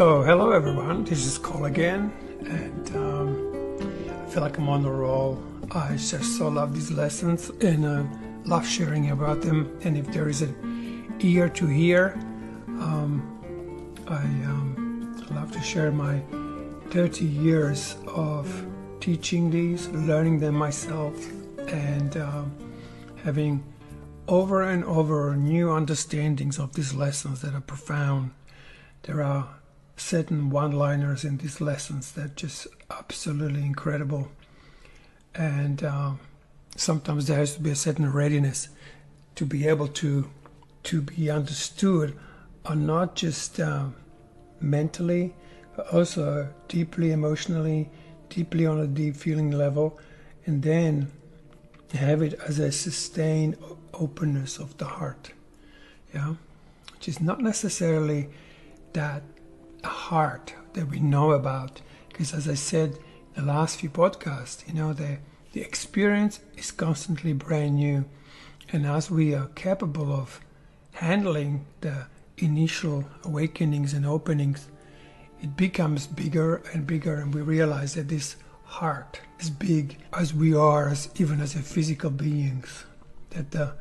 So, hello everyone, this is Cole again, and I feel like I'm on the roll. I just so love these lessons and love sharing about them. And if there is an ear to hear, I love to share my 30 years of teaching these, learning them myself, and having over and over new understandings of these lessons that are profound. There are certain one-liners in these lessons that are just absolutely incredible, and sometimes there has to be a certain readiness to be able to be understood, or not just mentally, but also deeply emotionally, deeply on a deep feeling level, and then have it as a sustained openness of the heart, which is not necessarily that heart that we know about, because as I said in the last few podcasts, the experience is constantly brand new, and as we are capable of handling the initial awakenings and openings, it becomes bigger and bigger, and we realize that this heart is big as we are, even as a physical beings, that the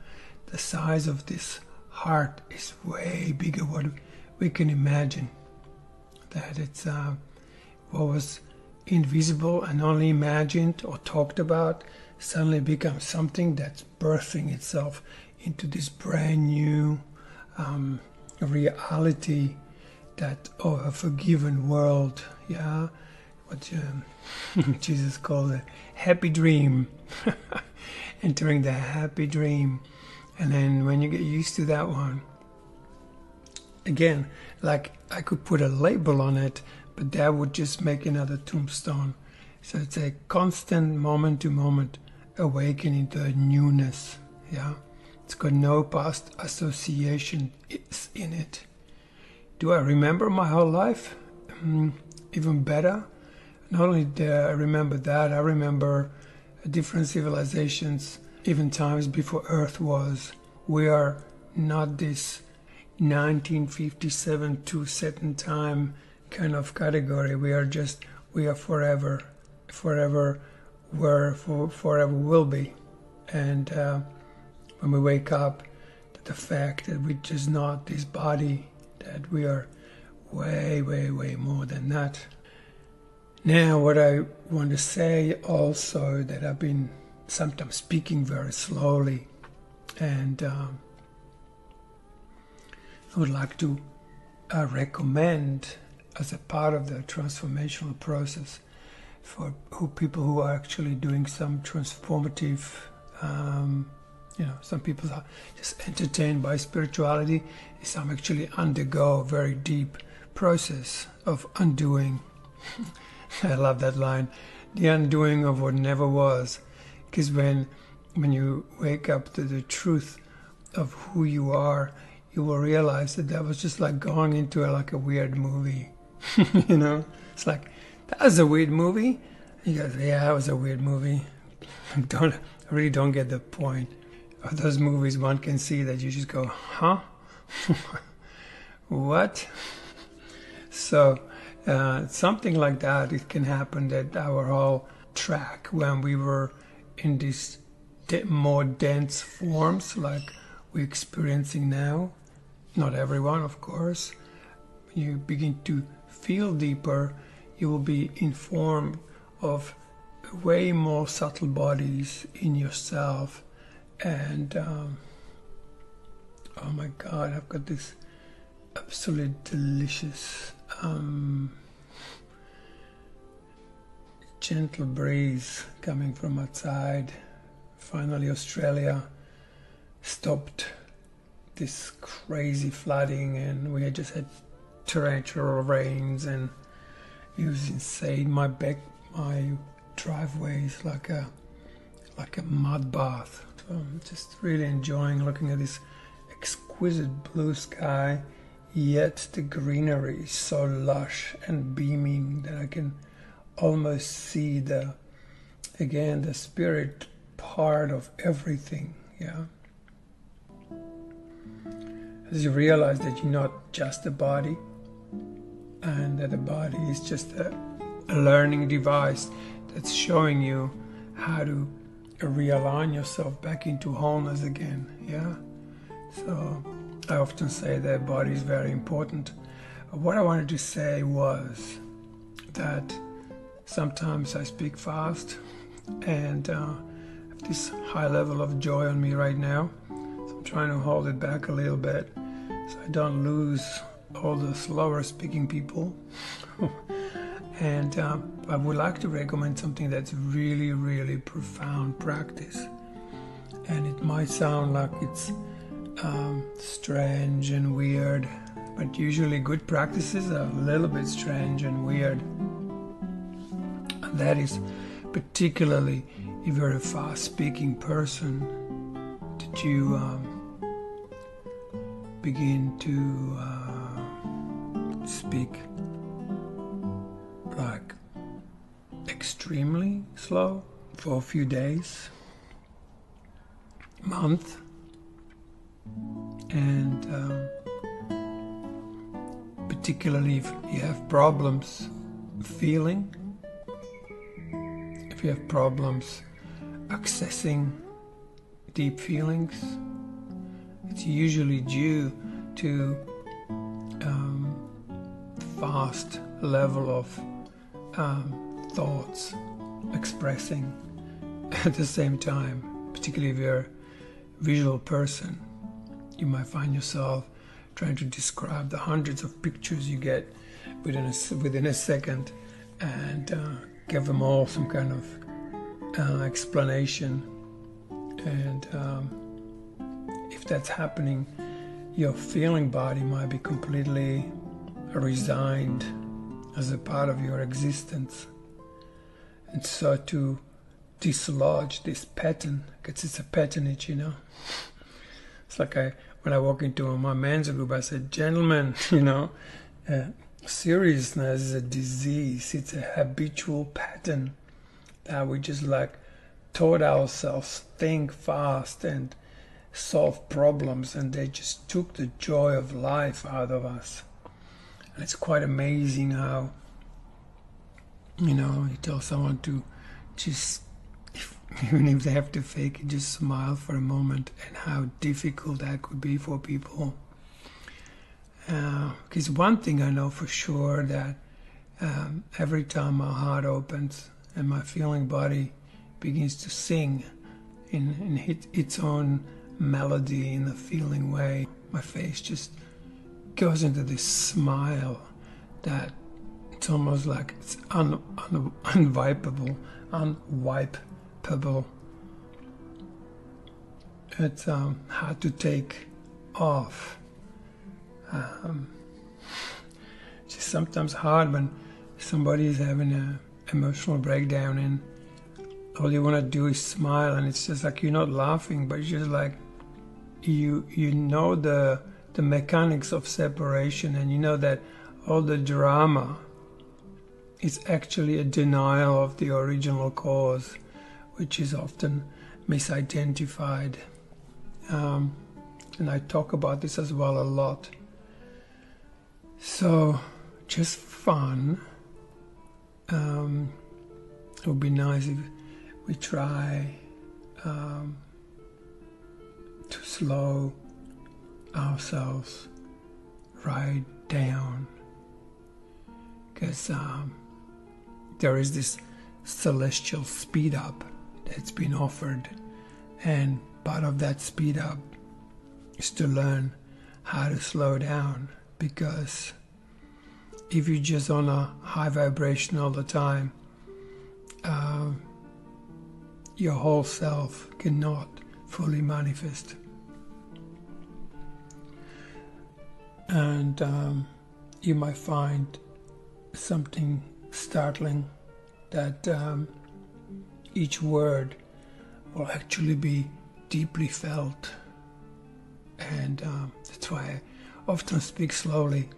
size of this heart is way bigger what we can imagine, that it's what was invisible and only imagined or talked about suddenly becomes something that's birthing itself into this brand new reality, that a forgiven world, what Jesus called a happy dream. Entering the happy dream. And then when you get used to that one, again, like I could put a label on it, but that would just make another tombstone. So it's a constant moment to moment awakening to a newness. It's got no past association in it. Do I remember my whole life? Even better. Not only do I remember that, I remember different civilizations, even times before Earth was. We are not this 1957 to certain time kind of category. We are forever were, forever will be. And when we wake up to the fact that we're just not this body, that we are way, way, way more than that. Now, what I want to say also, that I've been sometimes speaking very slowly, and I would like to recommend as a part of the transformational process for people who are actually doing some transformative, some people are just entertained by spirituality, some actually undergo a very deep process of undoing. I love that line, the undoing of what never was. Because when you wake up to the truth of who you are, you will realize that was just like going into a weird movie. It's like, that was a weird movie. You go, yeah, it was a weird movie. I really don't get the point of those movies. One can see that you just go, huh? What? So something like that, it can happen, that our whole track, when we were in these more dense forms like we're experiencing now, not everyone, of course, when you begin to feel deeper, you will be informed of way more subtle bodies in yourself. And oh my God, I've got this absolutely delicious gentle breeze coming from outside. Finally, Australia stopped this crazy flooding, and we had just had torrential rains, and it was insane. My driveway is like a mud bath. So I'm just really enjoying looking at this exquisite blue sky, yet the greenery is so lush and beaming that I can almost see the spirit part of everything. As you realize that you're not just a body, and that the body is just a learning device that's showing you how to realign yourself back into wholeness again. Yeah. So I often say that body is very important. What I wanted to say was that sometimes I speak fast, and I have this high level of joy on me right now. So I'm trying to hold it back a little bit so I don't lose all the slower speaking people. And I would like to recommend something that's really, really profound practice. And it might sound like it's strange and weird, but usually good practices are a little bit strange and weird. And that is particularly if you're a fast-speaking person, that you begin to speak like extremely slow for a few days, month, and particularly if you have problems feeling, if you have problems accessing deep feelings, it's usually due to fast level of thoughts expressing at the same time. Particularly if you're a visual person, you might find yourself trying to describe the hundreds of pictures you get within a second, and give them all some kind of explanation. And if that's happening, your feeling body might be completely resigned as a part of your existence. And so to dislodge this pattern, because it's a patternage, you know. It's like when I walk into my men's group, I said, gentlemen, you know, seriousness is a disease. It's a habitual pattern that we just like taught ourselves think fast and solve problems, and they just took the joy of life out of us. And it's quite amazing how, you know, you tell someone to just, even if they have to fake it, just smile for a moment, and how difficult that could be for people. Because one thing I know for sure, that every time my heart opens and my feeling body begins to sing in its own melody in a feeling way, my face just goes into this smile that it's almost like it's unwipeable. It's hard to take off. It's just sometimes hard when somebody is having an emotional breakdown and all you want to do is smile, and it's just like you're not laughing, but you're just like you know the mechanics of separation, and you know that all the drama is actually a denial of the original cause, which is often misidentified. And I talk about this as well a lot. So, just fun. It would be nice if we try to slow ourselves right down, because there is this celestial speed up that's been offered, and part of that speed up is to learn how to slow down. Because if you're just on a high vibration all the time, your whole self cannot fully manifest. And you might find something startling, that each word will actually be deeply felt. And that's why I often speak slowly.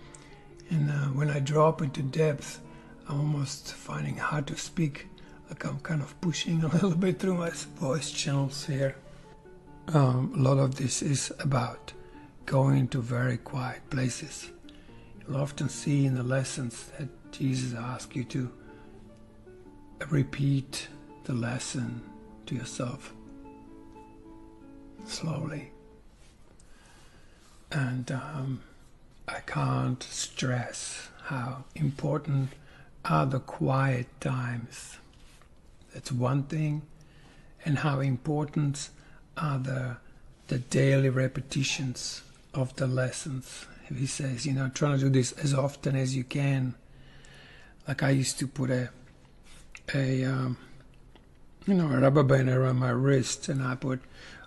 And when I drop into depth, I'm almost finding hard to speak, like I'm kind of pushing a little bit through my voice channels here. A lot of this is about going into very quiet places. you'll often see in the lessons that Jesus asks you to repeat the lesson to yourself slowly. And I can't stress how important are the quiet times. That's one thing. And how important are the daily repetitions of the lessons. He says, try to do this as often as you can. Like I used to put a rubber band around my wrist, and I put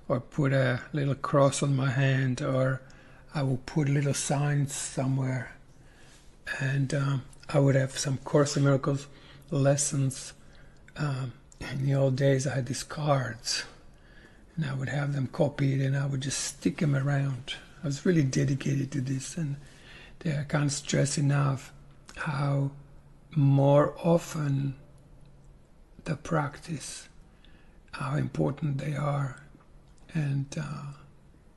a little cross on my hand, or I would put little signs somewhere, and I would have some Course in Miracles lessons. In the old days, I had these cards, and I would have them copied, and I would just stick them around. I was really dedicated to this, and I can't stress enough how more often the practice, how important they are. And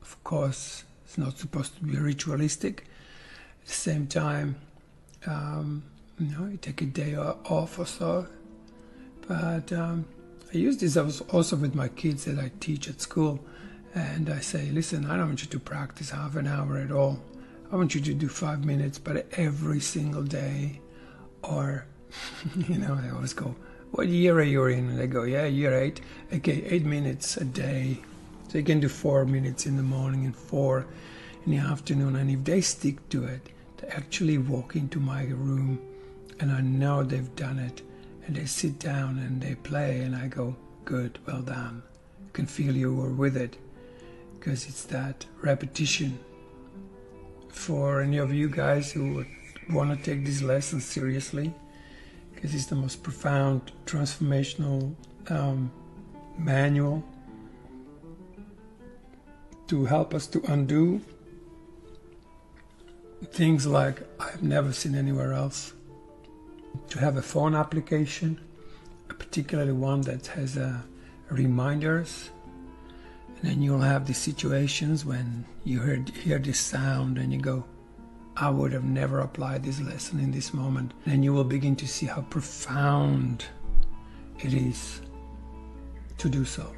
of course, it's not supposed to be ritualistic. At the same time, you take a day off or so. But I use this also with my kids that I teach at school. And I say, listen, I don't want you to practice half an hour at all. I want you to do 5 minutes, but every single day. Or, they always go, what year are you in? And they go, yeah, year 8. Okay, 8 minutes a day. So you can do 4 minutes in the morning and 4 in the afternoon. And if they stick to it, they actually walk into my room, and I know they've done it. And they sit down and they play, and I go, good, well done. You can feel you were with it, because it's that repetition. For any of you guys who want to take these lessons seriously, because it's the most profound transformational manual to help us to undo things like I've never seen anywhere else. To have a phone application, particularly one that has reminders, and then you'll have these situations when you hear this sound and you go, I would have never applied this lesson in this moment. And you will begin to see how profound it is to do so.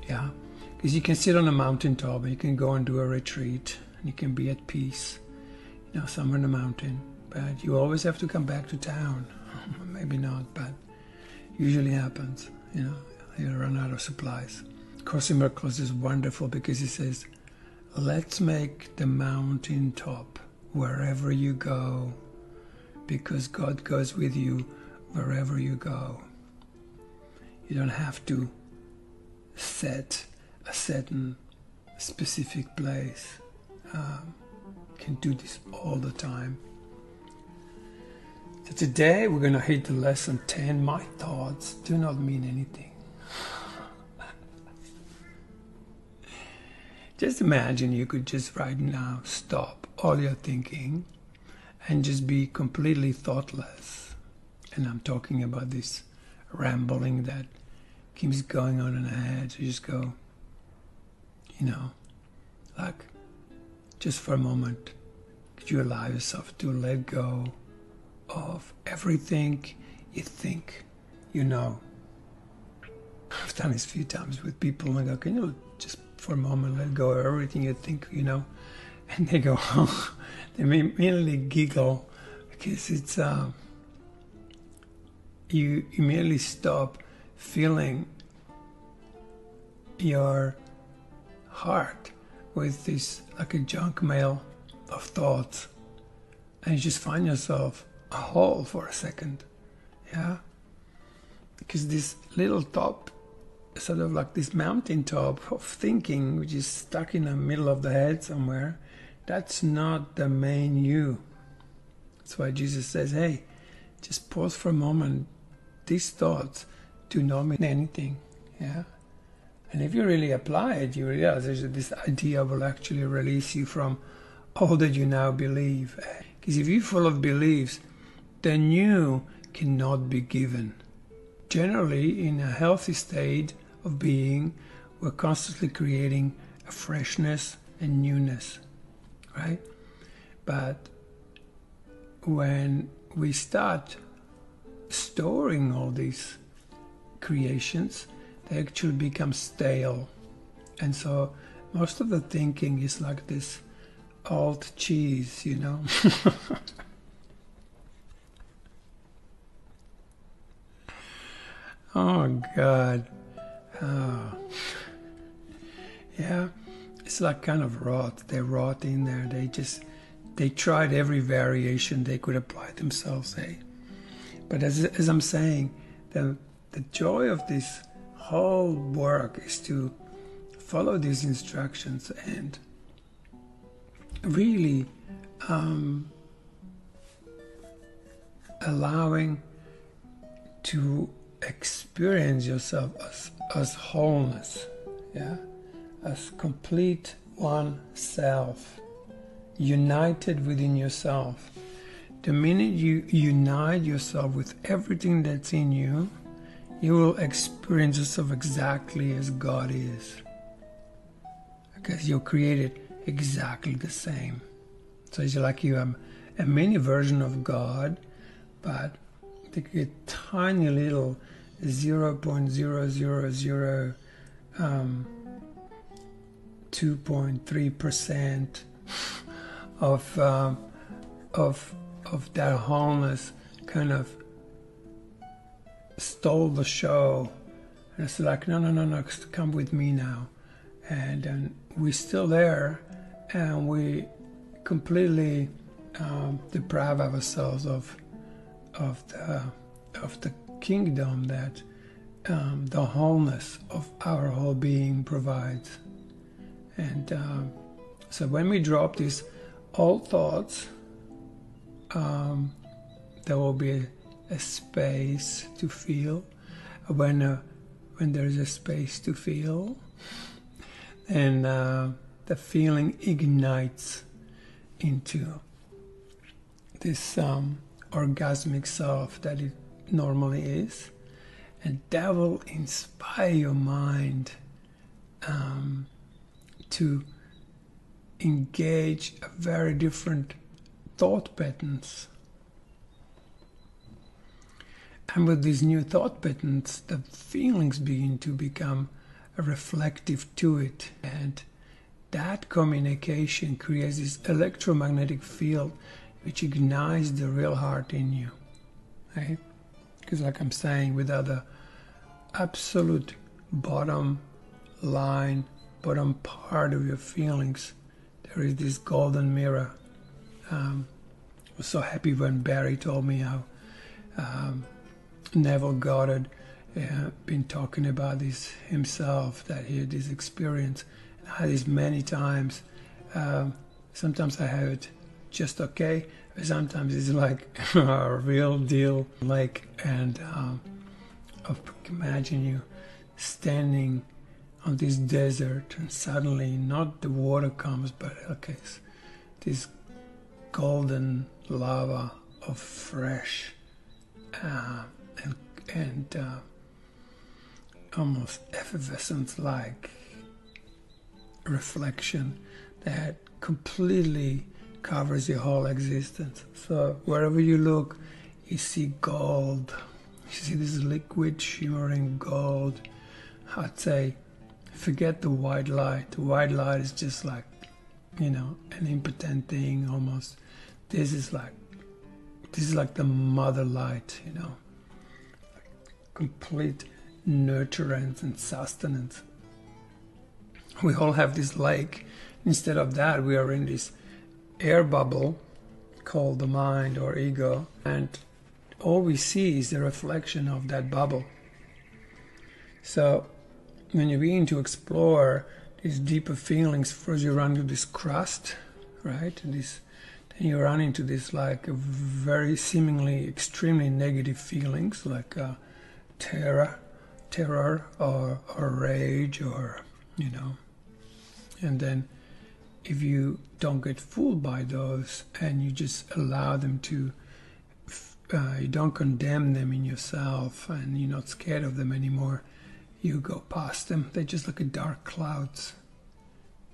Yeah, because you can sit on a mountaintop and you can go and do a retreat, and you can be at peace, somewhere in the mountain. But you always have to come back to town. Maybe not, but usually happens. You run out of supplies. Course in Miracles is wonderful because he says, let's make the mountain top wherever you go, because God goes with you wherever you go. You don't have to set a certain specific place. You can do this all the time. So today we're going to hit the lesson 10. My thoughts do not mean anything. Just imagine you could just right now stop all your thinking and just be completely thoughtless. And I'm talking about this rambling that keeps going on in the head. So you just go, like, just for a moment, could you allow yourself to let go of everything you think I've done this a few times with people, and I go, can you just for a moment let go of everything you think And they go, oh, they immediately giggle, because it's you immediately stop feeling your heart with this like a junk mail of thoughts, and you just find yourself a hole for a second. Yeah, because this little top, sort of like this mountain top of thinking, which is stuck in the middle of the head somewhere, that's not the main you. That's why Jesus says, hey, just pause for a moment. These thoughts do not mean anything. Yeah, and if you really apply it, you realize this idea will actually release you from all that you now believe. Because if you're full of beliefs, the new cannot be given. Generally, in a healthy state of being, we're constantly creating a freshness and newness, right? But when we start storing all these creations, they actually become stale. And so most of the thinking is like this old cheese, you know. Oh God. Oh. Yeah, it's like kind of rot. They rot in there. They tried every variation they could apply themselves, eh? But as I'm saying, the joy of this whole work is to follow these instructions and really allowing to experience yourself as wholeness, yeah, as complete one self, united within yourself. The minute you unite yourself with everything that's in you, you will experience yourself exactly as God is, because you're created exactly the same. So it's like you have a mini version of God, but a tiny little 0.000 2.3% of that wholeness kind of stole the show. And it's like, no, come with me now. And we're still there, and we completely deprive ourselves of the kingdom that the wholeness of our whole being provides. And so when we drop these old thoughts, there will be a space to feel. When there is a space to feel, and the feeling ignites into this orgasmic self that it normally is, and that will inspire your mind to engage a very different thought patterns. And with these new thought patterns, the feelings begin to become reflective to it, and that communication creates this electromagnetic field which ignites the real heart in you, right? Because like I'm saying, without the absolute bottom line, bottom part of your feelings, there is this golden mirror. I was so happy when Barry told me how Neville Goddard been talking about this himself, that he had this experience. And I had this many times. Sometimes I have it just okay, but sometimes it's like a real deal. And imagine you standing on this desert, and suddenly not the water comes, but okay, this golden lava of fresh and almost effervescent like reflection that completely covers your whole existence. So wherever you look, you see gold. You see this liquid shimmering gold. I'd say forget the white light. The white light is just like, an impotent thing almost. This is like the mother light, complete nurturance and sustenance. We all have this lake. Instead of that, we are in this air bubble called the mind or ego, and all we see is the reflection of that bubble. So when you begin to explore these deeper feelings, first you run into this crust, right? And then you run into this like a very seemingly extremely negative feelings, like terror or rage, or and then if you don't get fooled by those and you just allow them to, you don't condemn them in yourself and you're not scared of them anymore, you go past them. They're just like a dark clouds.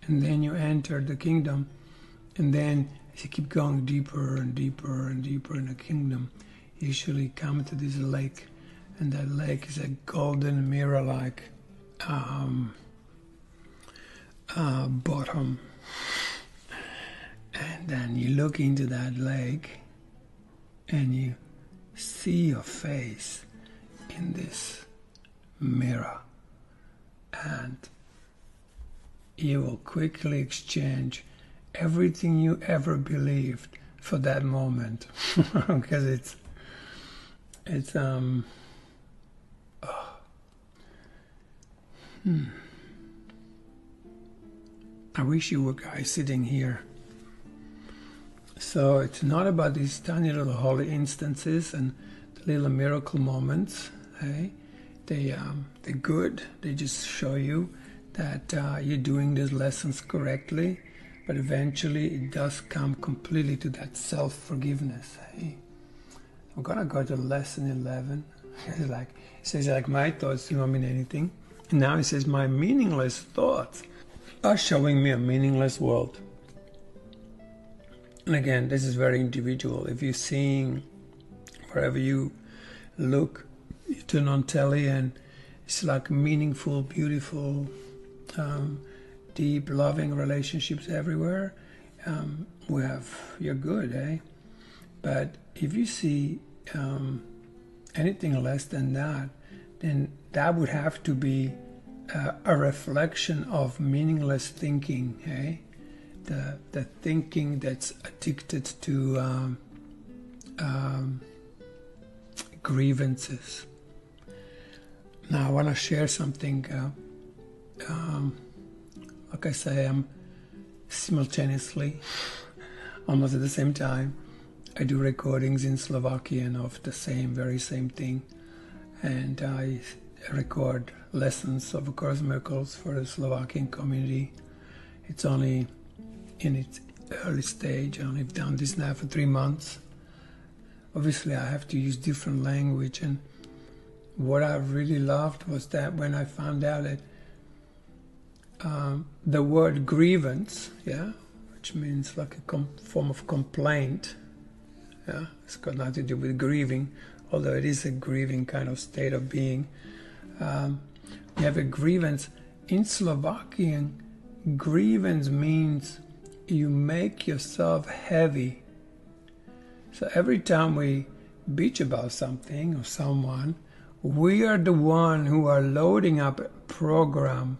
And then you enter the kingdom, and then as you keep going deeper and deeper and deeper in the kingdom, you usually come to this lake, and that lake is a golden mirror-like bottom. And then you look into that lake and you see your face in this mirror, and you will quickly exchange everything you ever believed for that moment. Because it's I wish you were guys sitting here. So it's not about these tiny little holy instances and the little miracle moments. Hey, they're good. They just show you that you're doing these lessons correctly. But eventually, it does come completely to that self-forgiveness. Hey, I'm gonna go to lesson 11. It says my thoughts do not mean anything. And now it says my meaningless thoughts are showing me a meaningless world. And again, this is very individual. If you're seeing, wherever you look, you turn on telly and it's like meaningful, beautiful, deep, loving relationships everywhere, you're good, eh? But if you see anything less than that, then that would have to be a reflection of meaningless thinking, eh? The thinking that's addicted to grievances. Now I want to share something. Like I say, I'm simultaneously, almost at the same time, I do recordings in Slovakian of the very same thing, and I record lessons of A Course in Miracles for the Slovakian community. It's only in its early stage. I only have done this now for 3 months. Obviously, I have to use different language, and what I really loved was that when I found out that the word grievance, which means like a form of complaint, it's got nothing to do with grieving, although it is a grieving kind of state of being. We have a grievance. In Slovakian, grievance means you make yourself heavy. So every time we bitch about something or someone, we are the one who are loading up a program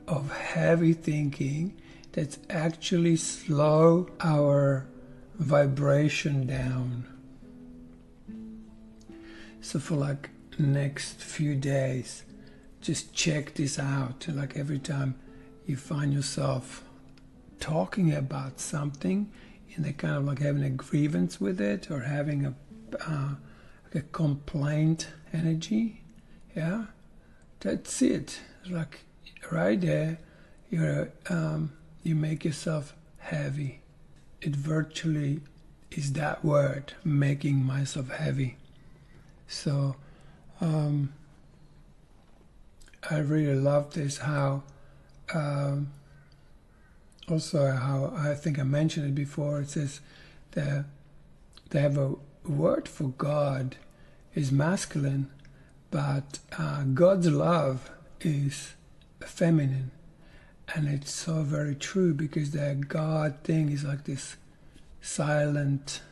of heavy thinking that's actually slow our vibration down. So for next few days, just check this out. Every time you find yourself talking about something and they kind of having a grievance with it or having a complaint energy, that's it. Right there, you make yourself heavy. It virtually is that word, making myself heavy. So I really love this, how I think I mentioned it before. It says that they have a word for God is masculine, but God's love is feminine. And it's so very true, because the God thing is like this silent,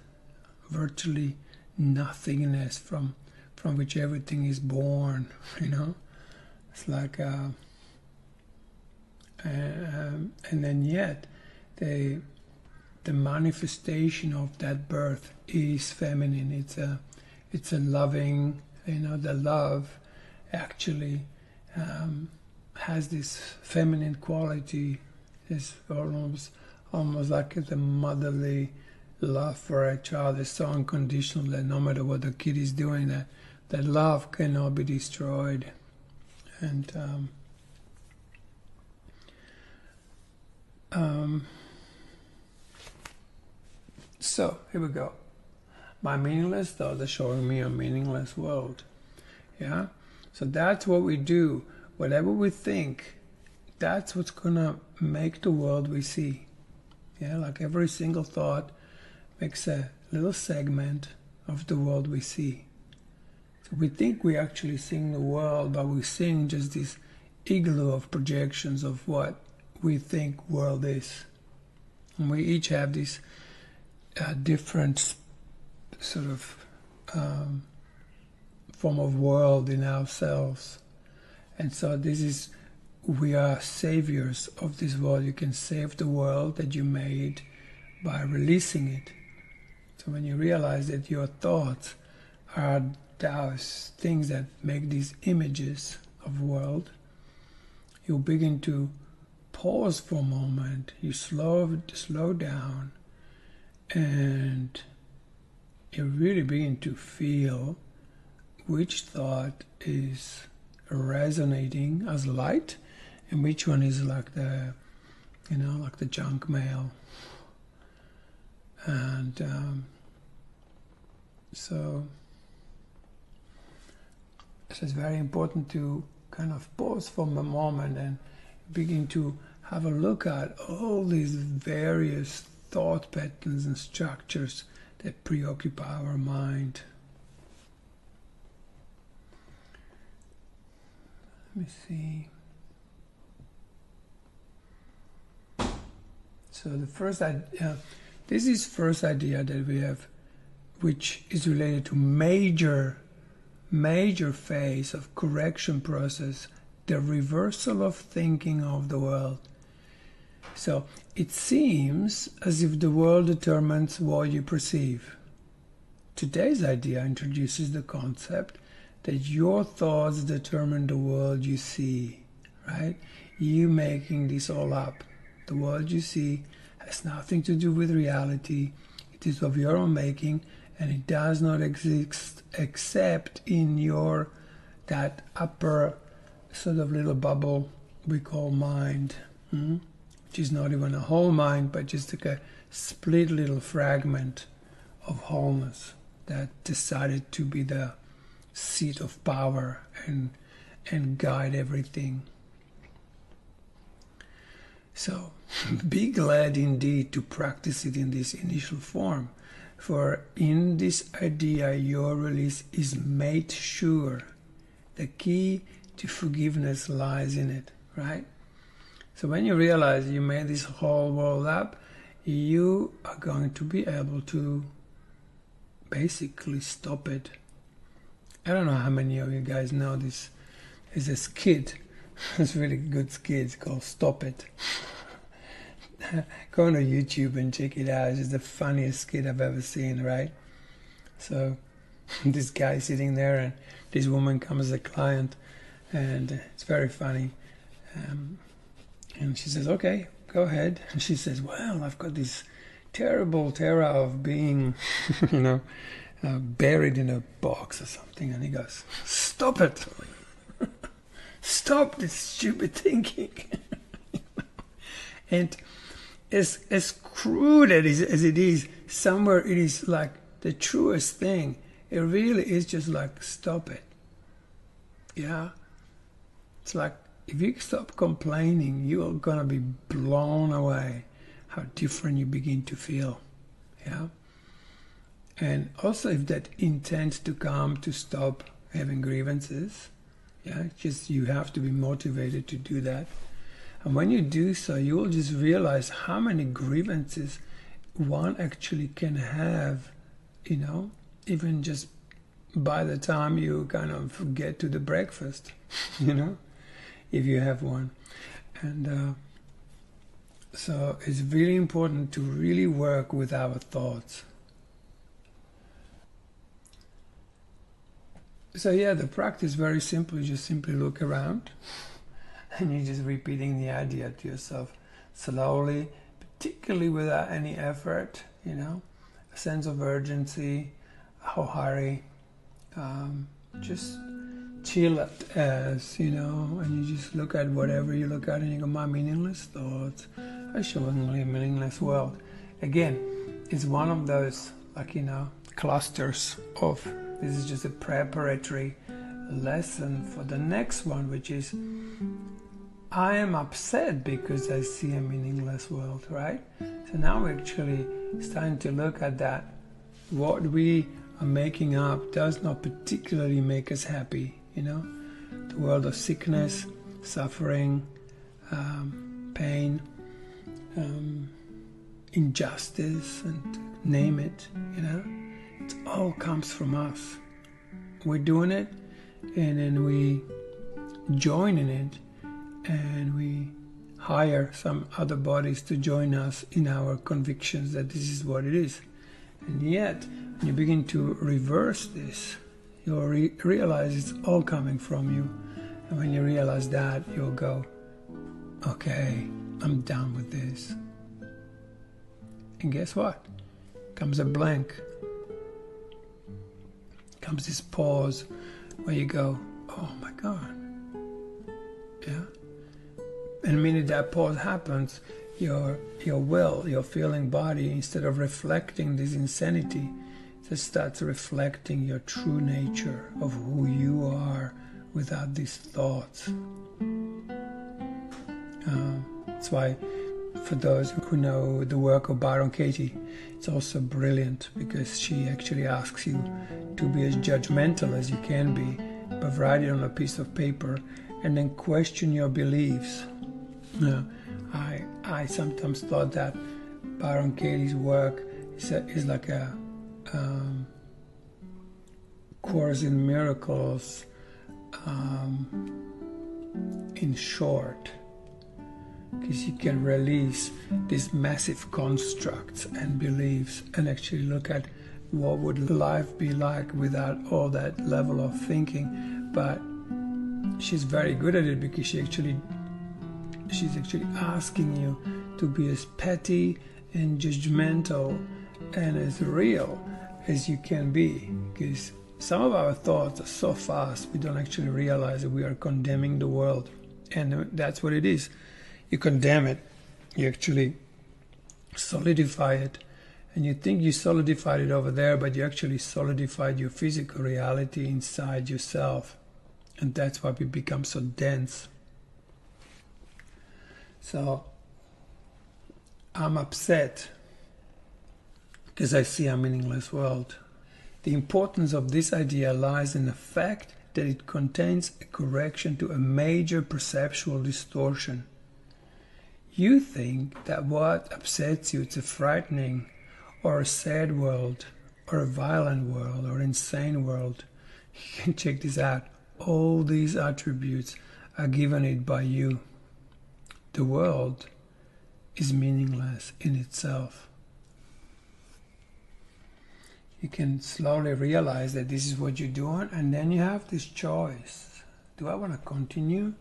virtually nothingness from which everything is born, It's and then yet the manifestation of that birth is feminine. It's a loving, the love actually has this feminine quality. It's almost like the motherly love for a child is so unconditional that no matter what the kid is doing, that love cannot be destroyed. And so here we go. My meaningless thoughts are showing me a meaningless world. So that's what we do. Whatever we think, that's what's gonna make the world we see. Yeah, like every single thought makes a little segment of the world we see. So we think we're actually seeing the world, but we're seeing just this igloo of projections of what we think world is. And we each have this different sort of form of world in ourselves. And so we are saviors of this world. You can save the world that you made by releasing it. So when you realize that your thoughts are those things that make these images of world, you begin to pause for a moment. You slow down, and you really begin to feel which thought is resonating as light and which one is like the junk mail. And so it's very important to kind of pause for a moment and begin to have a look at all these various thought patterns and structures that preoccupy our mind. Let me see. So the first idea, this is first idea that we have, which is related to major phase of correction process, the reversal of thinking of the world. So it seems as if the world determines what you perceive. Today's idea introduces the concept that your thoughts determine the world you see, right? You making this all up. The world you see has nothing to do with reality. It is of your own making, and it does not exist except in that upper sort of little bubble we call mind, which is not even a whole mind, but just like a split little fragment of wholeness that decided to be the seat of power and guide everything. So be glad indeed to practice it in this initial form, for in this idea your release is made sure. The key to forgiveness lies in it, right? So when you realize you made this whole world up, you are going to be able to basically stop it. I don't know how many of you guys know this. There's a skit. It's a really good skit. It's called Stop It. Go on to YouTube and check it out. It's the funniest skit I've ever seen, right? So this guy sitting there and this woman comes as a client, and it's very funny. And she says, okay, go ahead. And she says, well, I've got this terrible terror of being, buried in a box or something. And he goes, stop it. Stop this stupid thinking. And as crude as it is, somewhere it is like the truest thing. It really is just like, stop it. Yeah? It's like, if you stop complaining, you're going to be blown away how different you begin to feel. Yeah? And also if that intent to come to stop having grievances, yeah, just you have to be motivated to do that. And when you do so, you will just realize how many grievances one actually can have, even just by the time you kind of get to the breakfast, if you have one. And so it's really important to really work with our thoughts. So yeah, the practice is very simple. You just simply look around and you're just repeating the idea to yourself slowly, particularly without any effort, a sense of urgency, no hurry, just chill as, and you just look at whatever you look at and you go, my meaningless thoughts are showing me a meaningless world. Again, it's one of those, clusters of, this is just a preparatory lesson for the next one, which is, I am upset because I see a meaningless world, right? So now we're actually starting to look at that. What we are making up does not particularly make us happy, The world of sickness, suffering, pain, injustice, and name it, It all comes from us. We're doing it, and then we join in it, and we hire some other bodies to join us in our convictions that this is what it is. And yet, when you begin to reverse this, you'll realize it's all coming from you. And when you realize that, you'll go, okay, I'm done with this. And guess what? Comes a blank. Comes this pause where you go, oh my God. Yeah? And the minute that pause happens, your will, your feeling body, instead of reflecting this insanity, just starts reflecting your true nature of who you are without these thoughts. That's why, for those who know the work of Byron Katie, it's also brilliant, because she actually asks you to be as judgmental as you can be, but write it on a piece of paper and then question your beliefs. I sometimes thought that Byron Katie's work is like a Course in Miracles in short, because you can release these massive constructs and beliefs and actually look at what would life be like without all that level of thinking. But she's very good at it, because she's actually asking you to be as petty and judgmental and as real as you can be, because some of our thoughts are so fast we don't actually realize that we are condemning the world. And that's what it is. You condemn it, you actually solidify it, and you think you solidified it over there, but you actually solidified your physical reality inside yourself. And that's why we become so dense. So I'm upset because I see a meaningless world. The importance of this idea lies in the fact that it contains a correction to a major perceptual distortion. You think that what upsets you is a frightening or a sad world or a violent world or insane world. You can check this out. All these attributes are given it by you. The world is meaningless in itself. You can slowly realize that this is what you're doing, and then you have this choice. Do I want to continue,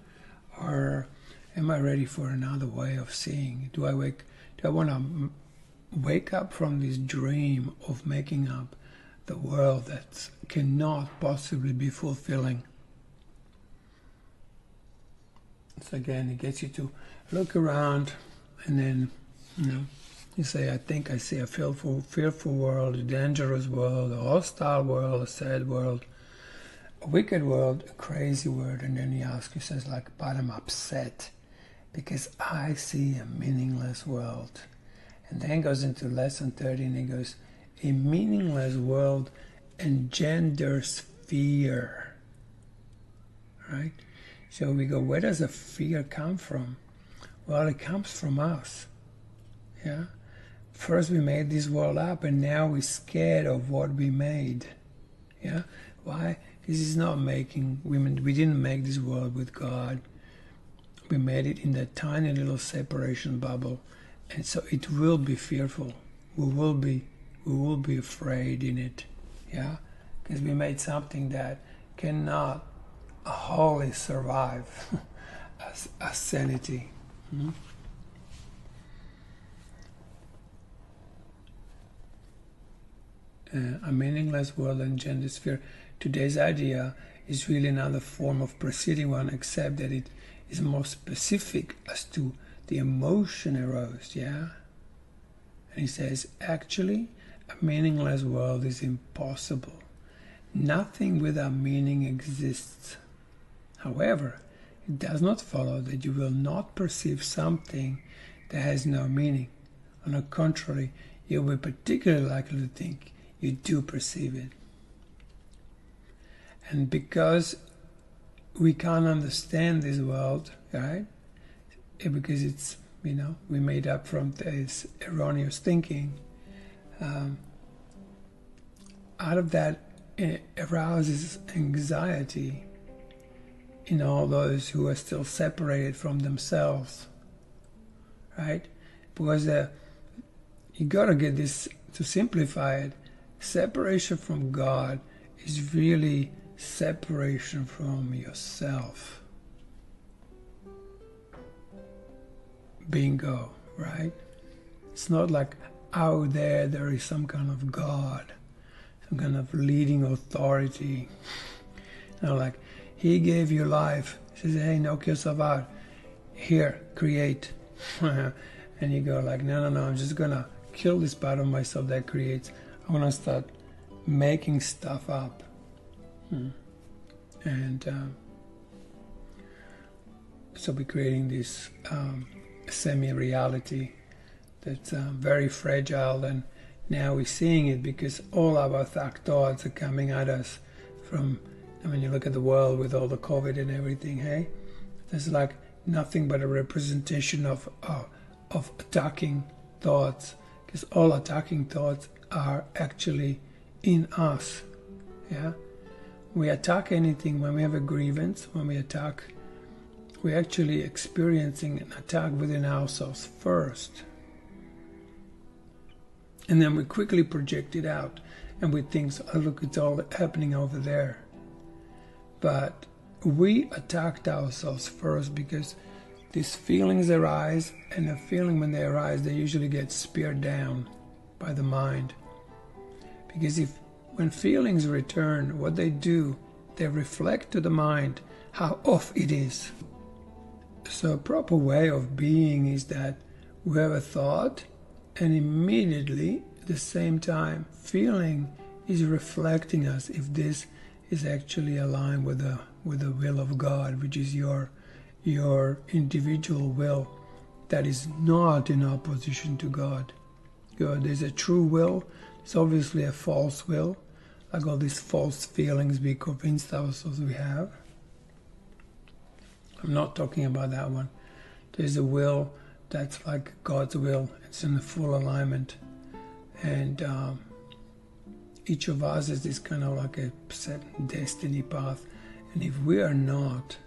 or am I ready for another way of seeing? Do I want to wake up from this dream of making up the world that cannot possibly be fulfilling? So again, it gets you to look around, and then, you say, I think I see a fearful world, a dangerous world, a hostile world, a sad world, a wicked world, a crazy world. And then you ask yourself, but I'm upset because I see a meaningless world. And then goes into lesson 30, and he goes, a meaningless world engenders fear. Right? So we go, where does the fear come from? Well, it comes from us. Yeah? First we made this world up, and now we're scared of what we made. Yeah? Why? This is not making women. We didn't make this world with God. We made it in that tiny little separation bubble. And so it will be fearful. We will be afraid in it. Yeah? Because we made something that cannot wholly survive as sanity. A meaningless world engenders fear. Today's idea is really another form of preceding one, except that it is more specific as to the emotion aroused. Yeah? And he says, actually, a meaningless world is impossible. Nothing without meaning exists. However, it does not follow that you will not perceive something that has no meaning. On the contrary, you'll be particularly likely to think you do perceive it. And because we can't understand this world, right? Because it's, we made up from this erroneous thinking. Out of that, it arouses anxiety in all those who are still separated from themselves, right? Because you got to get this, to simplify it, separation from God is really separation from yourself. Bingo, right? It's not like out there is some kind of God, some kind of leading authority. Like, he gave you life. He says, hey, knock yourself out. Here, create. And you go like, no, I'm just going to kill this part of myself that creates. I want to start making stuff up. And so we're creating this semi-reality that's very fragile, and now we're seeing it because all our thoughts are coming at us from, when you look at the world with all the COVID and everything, hey, there's like nothing but a representation of attacking thoughts, because all attacking thoughts are actually in us. Yeah, we attack anything when we have a grievance. When we attack, we're actually experiencing an attack within ourselves first, and then we quickly project it out, and we think, oh, look, it's all happening over there. But we attacked ourselves first, because these feelings arise, and the feeling, when they arise, they usually get speared down by the mind. Because when feelings return, what they do, they reflect to the mind how off it is. So a proper way of being is that we have a thought, and immediately at the same time, feeling is reflecting us if this is actually aligned with the will of God, which is your individual will that is not in opposition to God. There's a true will. There's obviously a false will, like all these false feelings we convinced ourselves we have. I'm not talking about that one. There's a will that's like God's will. It's in the full alignment. And each of us is this kind of like a set destiny path. And if we are not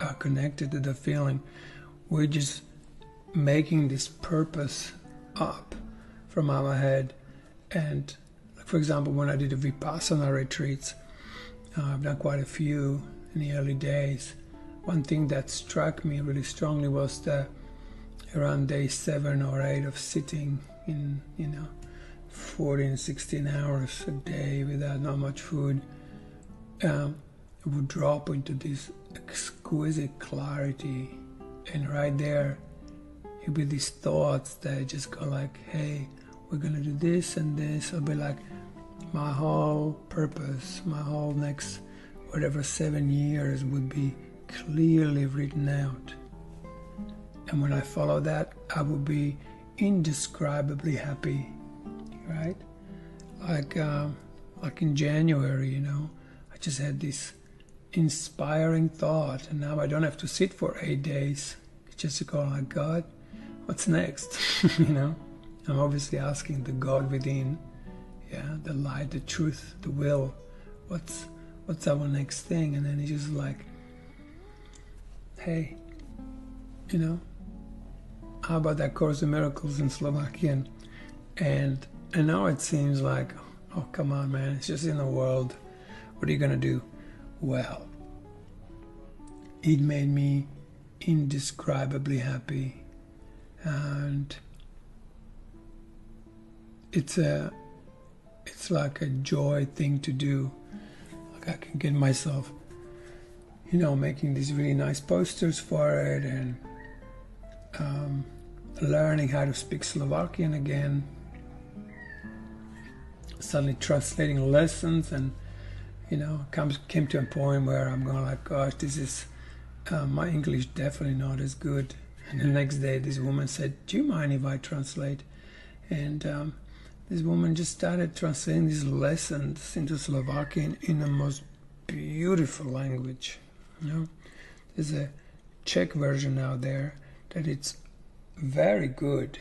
are connected to the feeling, we're just making this purpose up from our head. And for example, when I did the Vipassana retreats, I've done quite a few in the early days. One thing that struck me really strongly was that around day 7 or 8 of sitting in 14, 16 hours a day without not much food, would drop into this exquisite clarity, and right there it'd be these thoughts that just go like, hey, we're gonna do this and this. It'll be like my whole purpose, my whole next whatever 7 years would be clearly written out. And when I follow that, I will be indescribably happy, right? Like in January, I just had this inspiring thought, and now I don't have to sit for 8 days. It's just to go like, God, what's next? I'm obviously asking the God within, the light, the truth, the will. What's our next thing? And then he's just like, hey, how about that Course in Miracles in Slovakian? And now it seems like, oh, come on, man, it's just in the world. What are you going to do? Well, it made me indescribably happy. And it's like a joy thing to do. Like I can get myself, making these really nice posters for it, and learning how to speak Slovakian again, suddenly translating lessons, and came to a point where I'm going like, gosh, this is my English definitely not as good And the next day, this woman said, "Do you mind if I translate?" And this woman just started translating these lessons into Slovakian in the most beautiful language. You know, there's a Czech version out there that it's very good,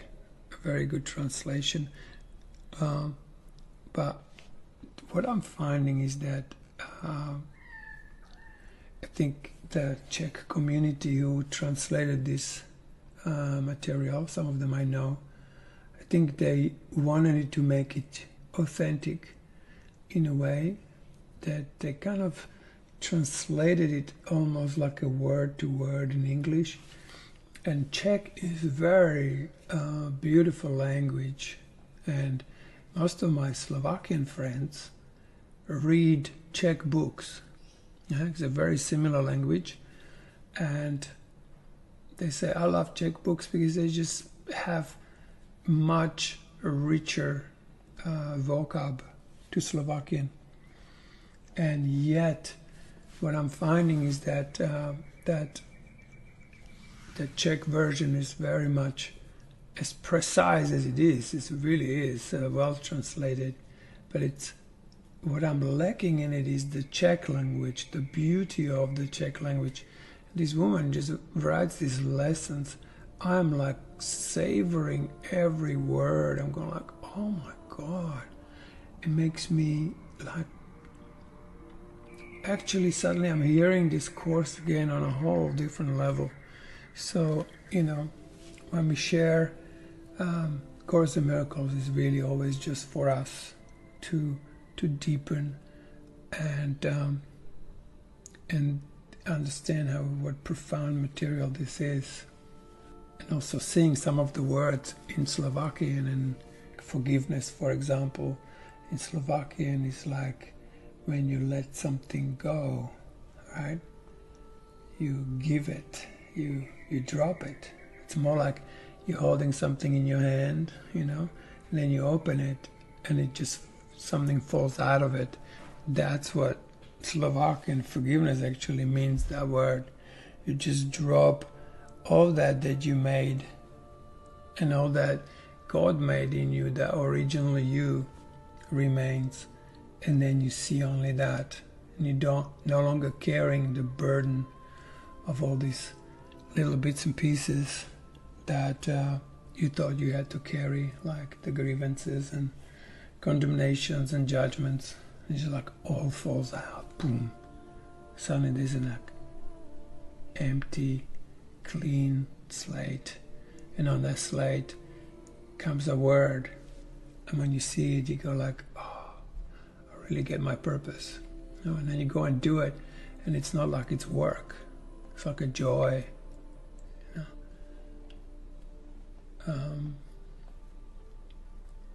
a very good translation. But what I'm finding is that I think the Czech community who translated this material, some of them I know, I think they wanted to make it authentic in a way that they kind of translated it almost like a word to word in English. And Czech is a very beautiful language, and most of my Slovakian friends read Czech books. Yeah, it's a very similar language, and they say, "I love Czech books because they just have much richer vocab to Slovakian." And yet, what I'm finding is that that the Czech version is very much as precise as it is. It really is well translated, but it's what I'm lacking in it is the Czech language, the beauty of the Czech language. This woman just writes these lessons. I'm like savoring every word. I'm going like, oh my God. It makes me like, actually suddenly I'm hearing this course again on a whole different level. So, you know, when we share Course in Miracles, is really always just for us to deepen and understand what profound material this is, and also seeing some of the words in Slovakian. And forgiveness, for example, in Slovakian is like when you let something go, right? You give it, you drop it. It's more like you're holding something in your hand, you know, and then you open it and it just, something falls out of it. That's what Slovakian forgiveness actually means, that word. You just drop all that you made and all that God made in you, that originally you, remains, and then you see only that, and you no longer carrying the burden of all these little bits and pieces that you thought you had to carry, like the grievances and condemnations and judgments. It's just like all falls out, boom. Suddenly there's an empty, clean slate, and on that slate comes a word, and when you see it, you go like, oh, I really get my purpose. You know, and then you go and do it, and it's not like it's work. It's like a joy. You know?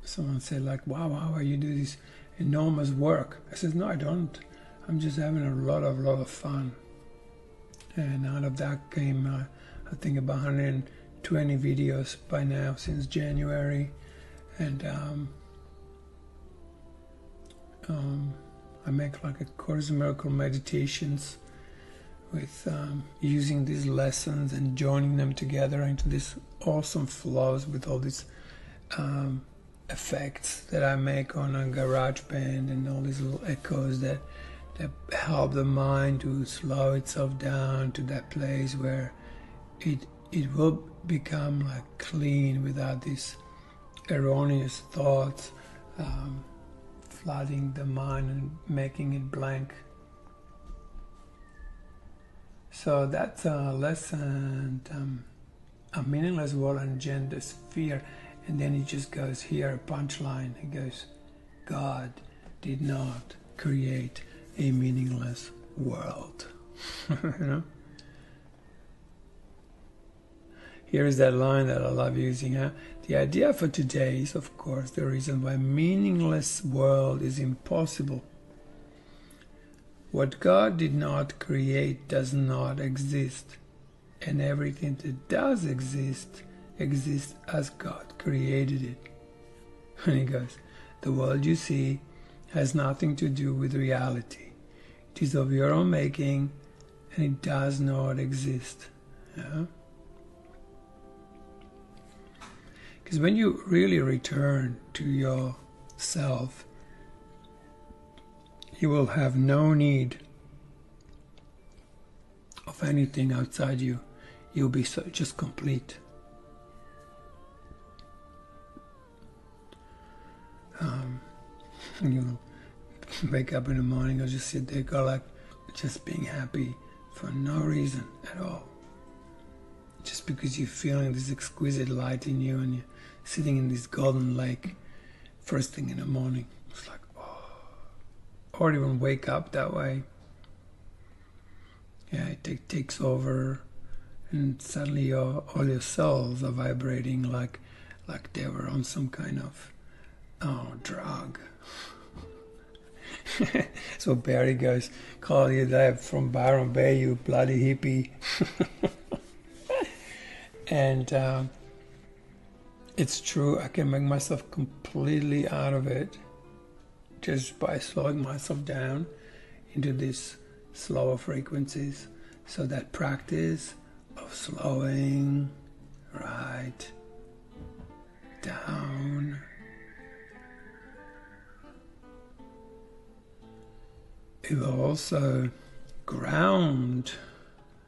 Someone said like, wow, how you do this enormous work. I said, no, I don't. I'm just having a lot of fun. And out of that came, I think, about 120 videos by now since January. And I make like a Course in Miracle meditations with using these lessons and joining them together into this awesome flows with all these effects that I make on a GarageBand, and all these little echoes that help the mind to slow itself down to that place where it will become like clean without these erroneous thoughts flooding the mind and making it blank. So that's a lesson, a meaningless world engenders fear. And then he just goes here, a punchline. He goes, God did not create a meaningless world. You know? Here is that line that I love using. Huh? The idea for today is, of course, the reason why meaningless world is impossible. What God did not create does not exist. And everything that does exist exists as God created it. And he goes, the world you see has nothing to do with reality. It is of your own making, and it does not exist. Yeah? Because when you really return to yourself, you will have no need of anything outside you. You'll be just complete. You wake up in the morning or just sit there, go like just being happy for no reason at all. Just because you're feeling this exquisite light in you and you're sitting in this golden lake first thing in the morning. It's like, oh. Or even wake up that way. Yeah, it takes over, and suddenly all your cells are vibrating like they were on some kind of drug. So Barry goes, call you that from Byron Bay, you bloody hippie. And it's true, I can make myself completely out of it just by slowing myself down into these slower frequencies. So that practice of slowing right down, it will also ground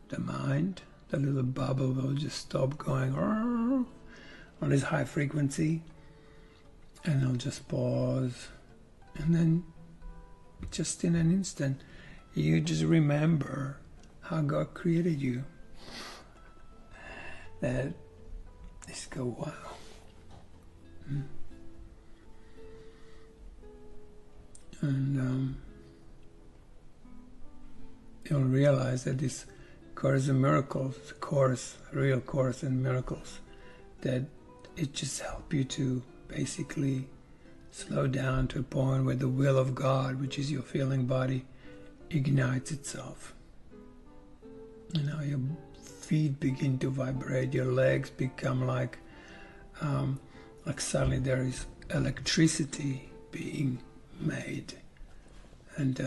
the mind. The little bubble will just stop going on this high frequency, and it'll just pause, and then just in an instant you just remember how God created you. That just go, wow. And you'll realize that this Course in Miracles, real Course in Miracles, that it just helps you to basically slow down to a point where the will of God, which is your feeling body, ignites itself. You know, your feet begin to vibrate, your legs become like suddenly there is electricity being made, and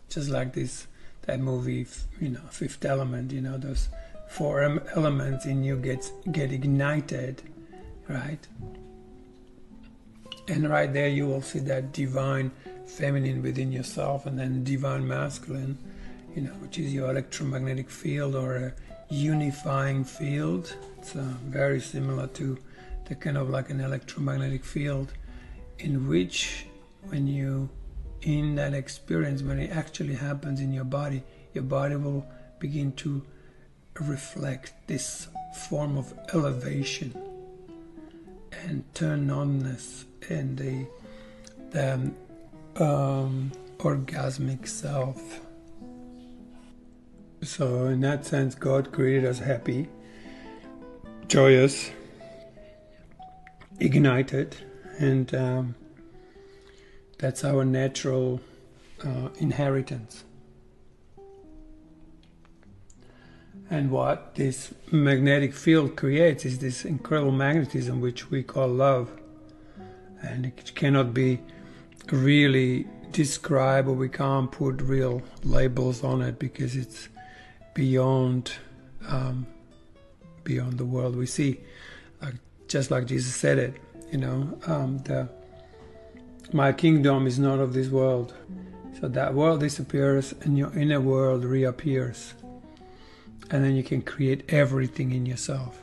just like that movie, Fifth Element, those four elements in you get ignited, right? And right there you will see that divine feminine within yourself, and then divine masculine, which is your electromagnetic field or a unifying field. It's very similar to the kind of like an electromagnetic field, in which when you in that experience, when it actually happens in your body will begin to reflect this form of elevation and turn onness and the orgasmic self. So in that sense, God created us happy, joyous, ignited, and that's our natural inheritance. And what this magnetic field creates is this incredible magnetism, which we call love. And it cannot be really described, or we can't put real labels on it, because it's beyond the world we see. Just like Jesus said it, my kingdom is not of this world. So that world disappears and your inner world reappears. And then you can create everything in yourself.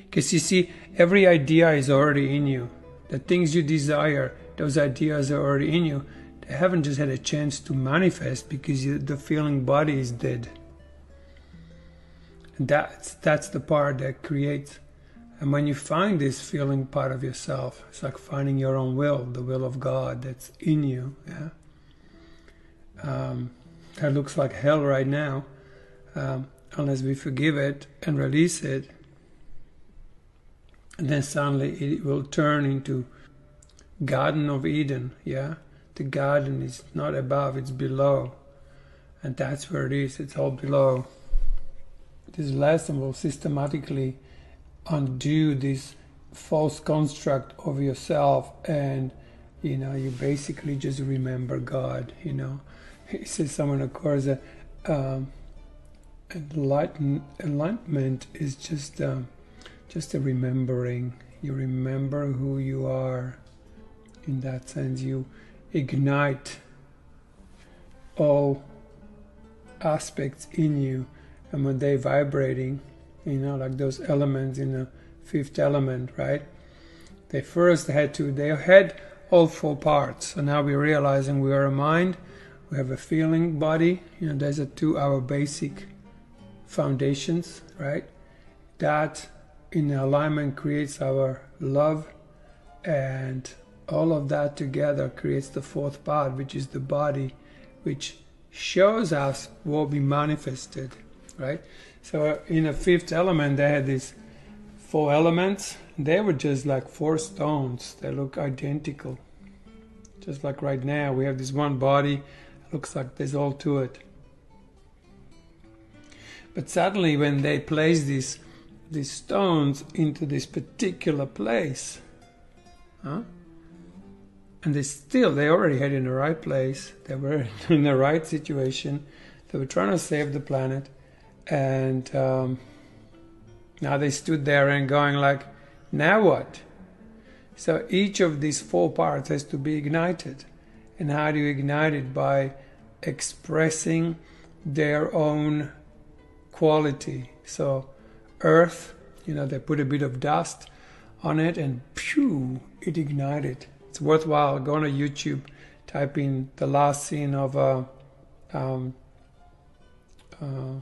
Because you see, every idea is already in you. The things you desire, those ideas are already in you. They haven't just had a chance to manifest because the feeling body is dead. And that's the part that creates. And when you find this feeling part of yourself, it's like finding your own will, the will of God that's in you. Yeah, that looks like hell right now, unless we forgive it and release it. And then suddenly it will turn into Garden of Eden. Yeah, the garden is not above; it's below, and that's where it is. It's all below. This lesson will systematically undo this false construct of yourself, and you basically just remember God. He says somewhere in the Course that enlightenment is just just a remembering. You remember who you are. In that sense, you ignite all aspects in you, and when they're vibrating, like those elements in the fifth element, right? They had all four parts. So now we're realizing we are a mind, we have a feeling body. Those are our basic foundations, right? That in alignment creates our love, and all of that together creates the fourth part, which is the body, which shows us what we manifested, right? So in the fifth element, they had these four elements. They were just like four stones. They look identical. Just like right now, we have this one body. It looks like there's all to it. But suddenly, when they place these stones into this particular place, and they already had in the right place. They were in the right situation. They were trying to save the planet. And now they stood there and going like, now what? So each of these four parts has to be ignited. And how do you ignite it? By expressing their own quality. So earth, they put a bit of dust on it and phew, it ignited. It's worthwhile. Go on to YouTube, type in the last scene of a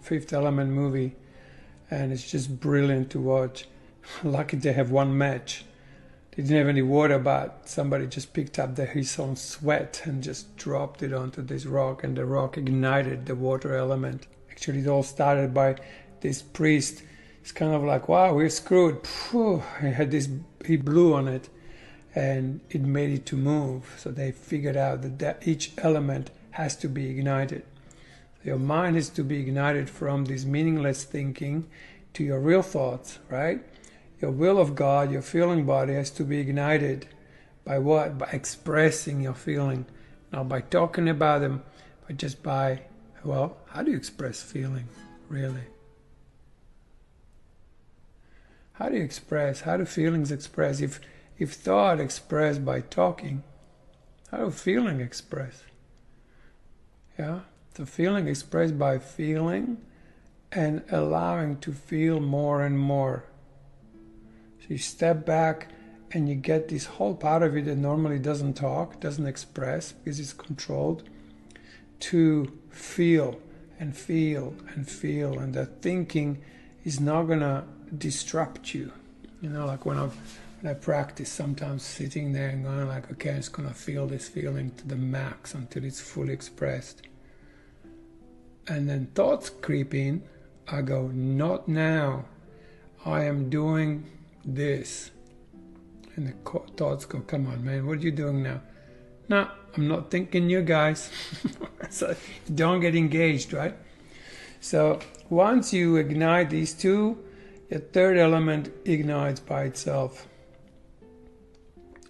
Fifth Element movie, and it's just brilliant to watch. Lucky they have one match. They didn't have any water, but somebody just picked up his own sweat and just dropped it onto this rock, and the rock ignited the water element. Actually, it all started by this priest. It's kind of like, wow, we're screwed. He blew on it, and it made it to move. So they figured out that each element has to be ignited. So your mind has to be ignited from this meaningless thinking to your real thoughts, right? Your will of God, your feeling body has to be ignited by what? By expressing your feeling. Not by talking about them, but just by, how do you express feeling, really? How do feelings express? If thought expressed by talking, how do feeling express? Yeah, the feeling expressed by feeling and allowing to feel more and more. So you step back and you get this whole part of you that normally doesn't talk, doesn't express because it's controlled, to feel and feel and feel, and that thinking is not gonna disrupt you. Like when I practice, sometimes sitting there and going like, okay, I'm just going to feel this feeling to the max until it's fully expressed. And then thoughts creep in. I go, not now. I am doing this. And the thoughts go, come on, man, what are you doing now? No, I'm not thinking you guys. So don't get engaged, right? So once you ignite these two, your third element ignites by itself.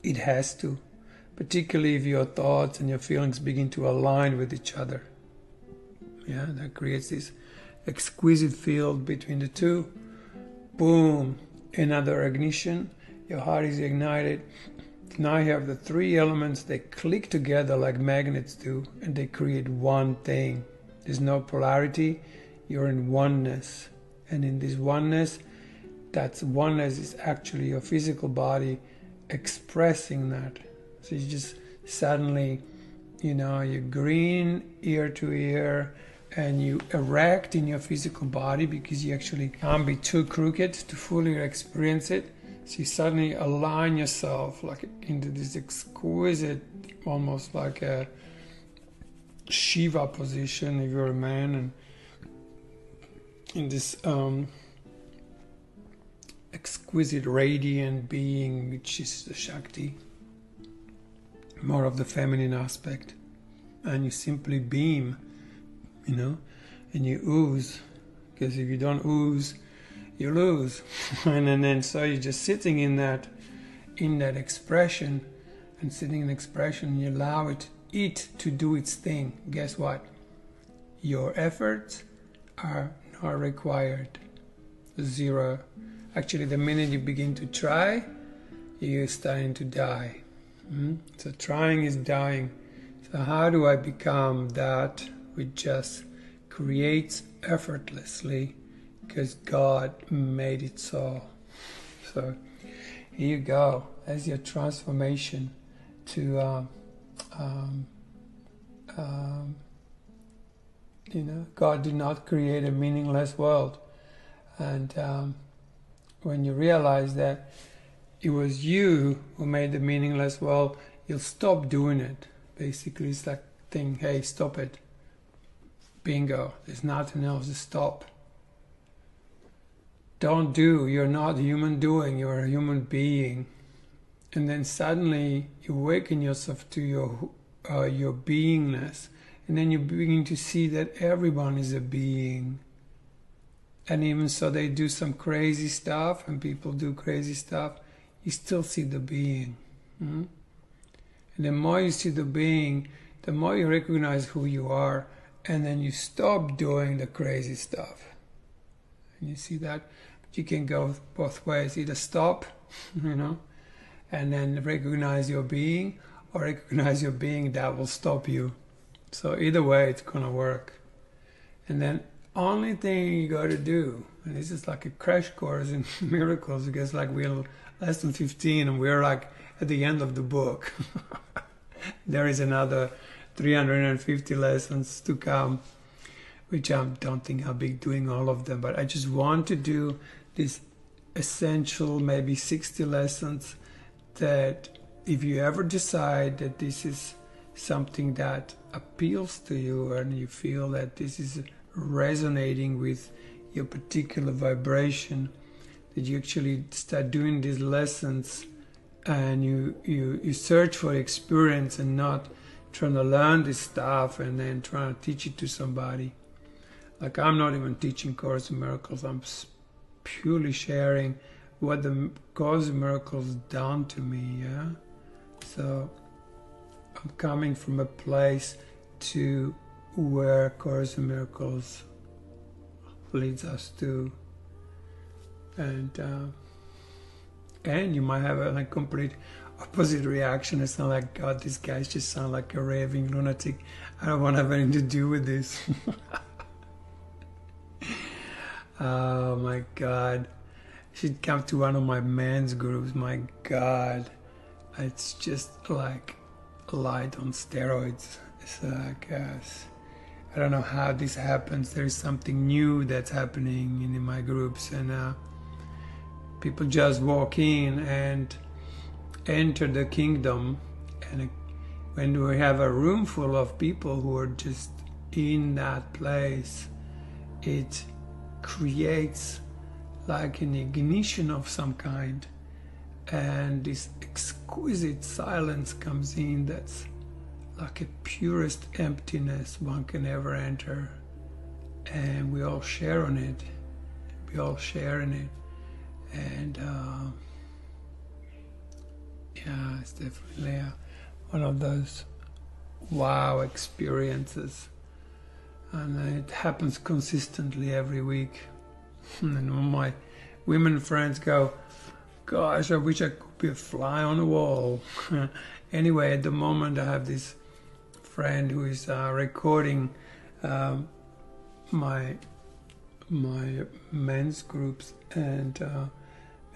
It has to, particularly if your thoughts and your feelings begin to align with each other. Yeah, that creates this exquisite field between the two. Boom, another ignition. Your heart is ignited. Now you have the three elements. They click together like magnets do, and they create one thing. There's no polarity. You're in oneness. And in this oneness, oneness is actually your physical body expressing that. So you just suddenly, you're green ear to ear, and you erect in your physical body because you actually can't be too crooked to fully experience it. So you suddenly align yourself like into this exquisite, almost like a Shiva position if you're a man, and in this exquisite radiant being, which is the Shakti, more of the feminine aspect, and you simply beam, and you ooze, because if you don't ooze, you lose. and then so you're just sitting in that expression, and sitting in expression, you allow it to do its thing. Guess what? Your efforts are not required. Zero. Actually, the minute you begin to try, you're starting to die. So trying is dying. So how do I become that which just creates effortlessly because God made it so? So here you go. As your transformation to God did not create a meaningless world. And when you realize that it was you who made the meaningless world, you'll stop doing it. Basically, it's like thing, hey, stop it. Bingo. There's nothing else to stop. Don't do. You're not human doing. You're a human being. And then suddenly you awaken yourself to your beingness. And then you begin to see that everyone is a being. And even so they do some crazy stuff, and people do crazy stuff, you still see the being. And the more you see the being, the more you recognize who you are, and then you stop doing the crazy stuff. And you see that? But you can go both ways. Either stop, and then recognize your being, or recognize your being that will stop you. So either way, it's going to work. And then only thing you got to do, and this is like a crash course in miracles, because like we're less than 15 and we're like at the end of the book. There is another 350 lessons to come, which I don't think I'll be doing all of them, but I just want to do this essential, maybe 60 lessons that if you ever decide that this is something that appeals to you and you feel that this is resonating with your particular vibration, that you actually start doing these lessons and you search for experience and not trying to learn this stuff and then trying to teach it to somebody. Like I'm not even teaching Course in Miracles, I'm purely sharing what the Course in Miracles done to me, yeah? So I'm coming from a place to where Course in Miracles leads us to, and you might have a complete opposite reaction. It's not like, God, these guys just sound like a raving lunatic. I don't want to have anything to do with this. Oh my God, you should come to one of my men's groups. My God, it's just like light on steroids. It's like I don't know how this happens. There is something new that's happening in my groups, and people just walk in and enter the kingdom. And when we have a room full of people who are just in that place, it creates like an ignition of some kind, and this exquisite silence comes in that's like a purest emptiness one can ever enter, and we all share on it. We all share in it, and yeah, it's definitely one of those wow experiences, and it happens consistently every week. And all my women friends go, gosh, I wish I could be a fly on the wall. Anyway, at the moment I have this friend who is recording my men's groups, and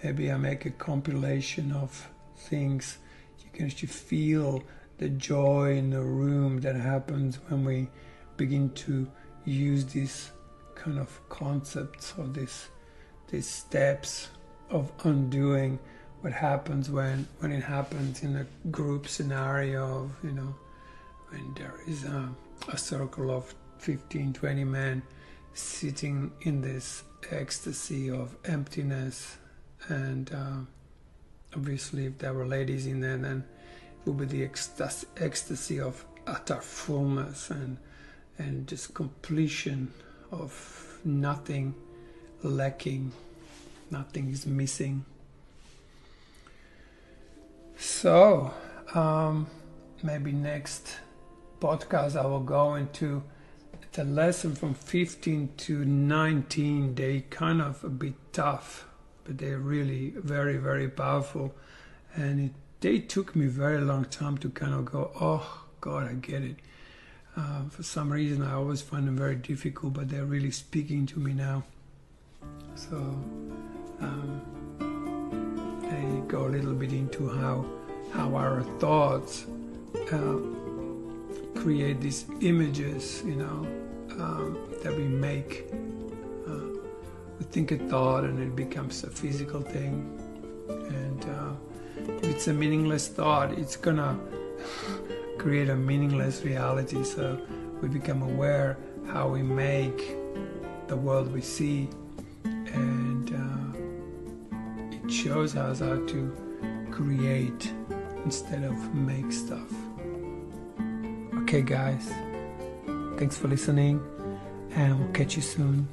maybe I make a compilation of things. You can actually feel the joy in the room that happens when we begin to use these kind of concepts, or these steps of undoing what happens when it happens in a group scenario of, when there is a circle of 15-20 men sitting in this ecstasy of emptiness, and obviously if there were ladies in there, then it would be the ecstasy of utter fullness and just completion of nothing lacking, nothing is missing. So maybe next podcast I will go into the lesson from 15 to 19. They kind of a bit tough, but they're really very, very powerful. And they took me a very long time to kind of go, oh God, I get it. For some reason I always find them very difficult, but they're really speaking to me now. So they go a little bit into how our thoughts create these images, that we make. We think a thought and it becomes a physical thing. And if it's a meaningless thought, it's gonna create a meaningless reality. So we become aware how we make the world we see, and it shows us how to create instead of make stuff. Okay guys, thanks for listening, and we'll catch you soon.